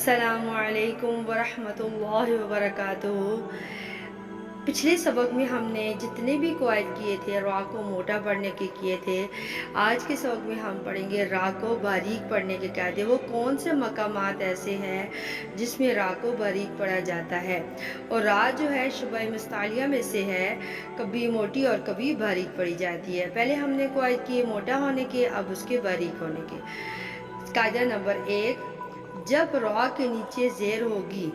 अस्सलामु अलैकुम वरहमत ल्लाहि वबरकातुहू। पिछले सबक में हमने जितने भी कवायद किए थे रा को मोटा पढ़ने के किए थे, आज के सबक में हम पढ़ेंगे रा को बारीक पढ़ने के कायदे। वो कौन से मकामात ऐसे हैं जिसमें रा को बारीक पढ़ा जाता है। और रा जो है शुबह मुस्तालिया में से है, कभी मोटी और कभी बारीक पढ़ी जाती है। पहले हमने कवायद किए मोटा होने के, अब उसके बारीक होने के। कायदा नंबर 1, जब रा के नीचे ज़ेर होगी,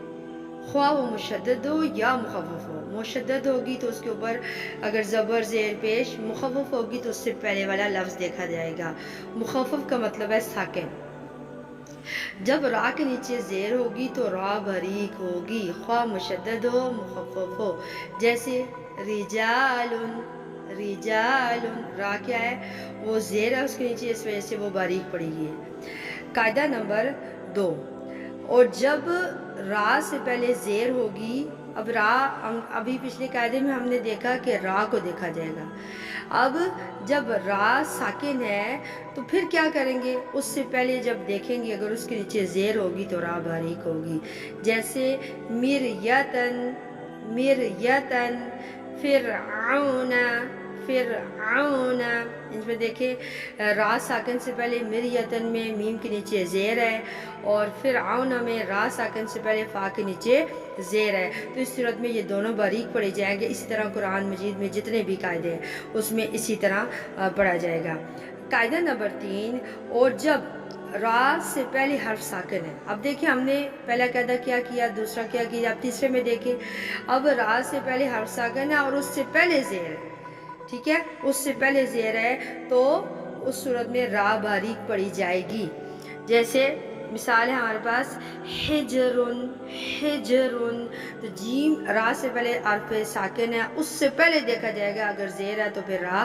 ख्वाह वो मुशद्दद हो या मुखफ़फ़ हो। मुशद्दद होगी तो उसके ऊपर अगर ज़बर ज़ेर पेश, मुखफ़फ़ होगी तो उससे पहले वाला लफ्ज़ देखा जाएगा। मुखफ़फ़ का मतलब है साकिन। जब रा के नीचे ज़ेर होगी तो रा बारीक होगी, ख्वाह मुशद्दद हो मुखफ़फ़ हो। जैसे रिजालुन, रिजालुन, रा क्या है, वो ज़ेर है उसके नीचे, इस वजह से वो बारीक पड़ी है। कायदा नंबर 2, और जब रा से पहले ज़ेर होगी, अब रा, अभी पिछले कायदे में हमने देखा कि रा को देखा जाएगा। अब जब रा साकिन है तो फिर क्या करेंगे, उससे पहले जब देखेंगे अगर उसके नीचे ज़ेर होगी तो रा बारीक होगी। जैसे मिरयतन, मिरयतन, फिरऔना, फिरऔना, इसमें देखें रा साकिन से पहले मिरयतन में मीम के नीचे ज़ेर है, और फिरऔना में रा साकिन से पहले फ़ा के नीचे ज़ेर है। तो इस सूरत में ये दोनों बारीक पढ़े जाएंगे। इसी तरह कुरान मजीद में जितने भी कायदे हैं उसमें इसी तरह पढ़ा जाएगा। कायदा नंबर 3, और जब रा से पहले हर्फ साकिन है। अब देखिए हमने पहला कायदा क्या किया, दूसरा क्या किया, अब तीसरे में देखें। अब रा से पहले हर्फ साकिन है और उससे पहले ज़ेर है, ठीक है, उससे पहले ज़ेर है, तो उस सूरत में रा बारीक पढ़ी जाएगी। जैसे मिसाल है हमारे पास हिजरुन, हिजरुन, तो जीम रा से पहले हर्फ साकिन है, उससे पहले देखा जाएगा अगर ज़ेर है तो फिर रा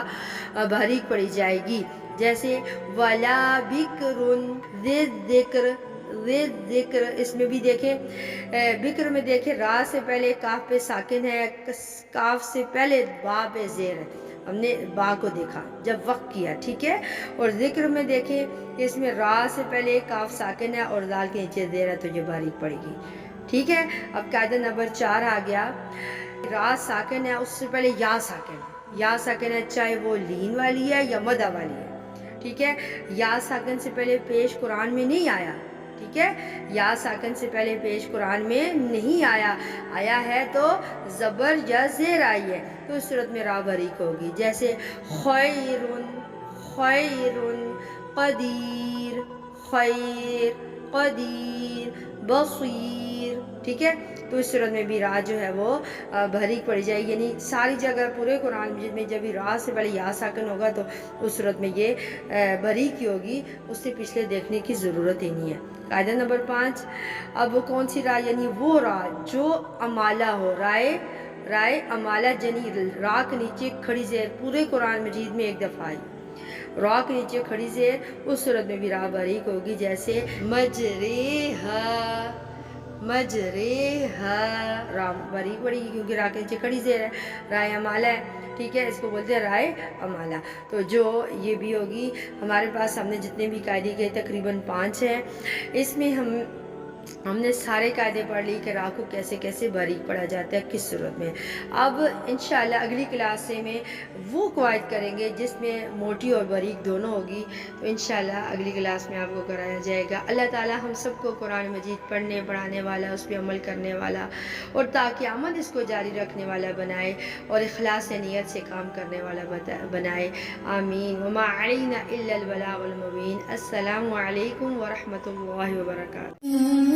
बारीक पढ़ी जाएगी। जैसे वला बिक्रुन, ज़िक्र, ज़िक्र, इसमें भी देखें बिक्र में देखें रा से पहले काफ पे साकिन है, काफ से पहले बा पे ज़ेर है। हमने बा को देखा जब वक्त किया, ठीक है। और ज़िक्र में देखें इसमें रा से पहले काफ साकिन है और दाल के नीचे ज़ेर है, तो ये बारीक पड़ेगी, ठीक है। अब कायदा नंबर 4 आ गया। रा साकिन है, उससे पहले या साकिन, या साकिन है, चाहे वो लीन वाली है या मदा वाली है, ठीक है। या साकिन से पहले पेश कुरान में नहीं आया, ठीक है। या साकिन से पहले पेश कुरान में नहीं आया, आया है तो ज़बर या ज़ेर आई है, तो इस सूरत में रा बारीक होगी। जैसे खैरुन, खैरुन, क़दीर, खैर, क़दीर, बसीर, ठीक है। तो इस सूरत में भी रा जो है वो बारीक पड़ी जाएगी। यानी सारी जगह पूरे कुरान मजीद में जब भी रा से पहले या साकिन होगा तो उस सूरत में ये बारीक ही होगी, उससे पिछले देखने की ज़रूरत ही नहीं है। कायदा नंबर 5, अब कौन सी रा, यानी वो रा जो अमाला हो, राय, राय अमाला, यानी रा के नीचे खड़ी ज़ेर पूरे कुरान मजीद में एक दफ़ा आई, रा के नीचे खड़ी ज़ेर, उस सूरत में भी रा बारीक होगी। जैसे मजरेहा, मजरेहा, रा बारीक पड़ेगी क्योंकि रा के नीचे खड़ी ज़ेर है, राय अमाला है, ठीक है, इसको बोलते हैं राय अमाला। तो जो ये भी होगी हमारे पास, हमने जितने भी कायदे किए तकरीबन 5 हैं, इसमें हमने सारे कायदे पढ़ ली कि रा को कैसे कैसे बारीक पढ़ा जाता है, किस सूरत में। अब इंशाल्लाह अगली क्लास से में वो कवायद करेंगे जिसमें मोटी और बारीक दोनों होगी, तो इंशाल्लाह अगली क्लास में आपको कराया जाएगा। अल्लाह ताला हम सबको कुरान मजीद पढ़ने पढ़ाने वाला, उस पर अमल करने वाला और ताक़यामत इसको जारी रखने वाला बनाए और इखलास नियत से काम करने वाला बनाए। आमीन। वमा अलैना इल्लल बलागुल मुबीन। अस्सलामु अलैकुम व रहमतुल्लाहि व बरकातुहू।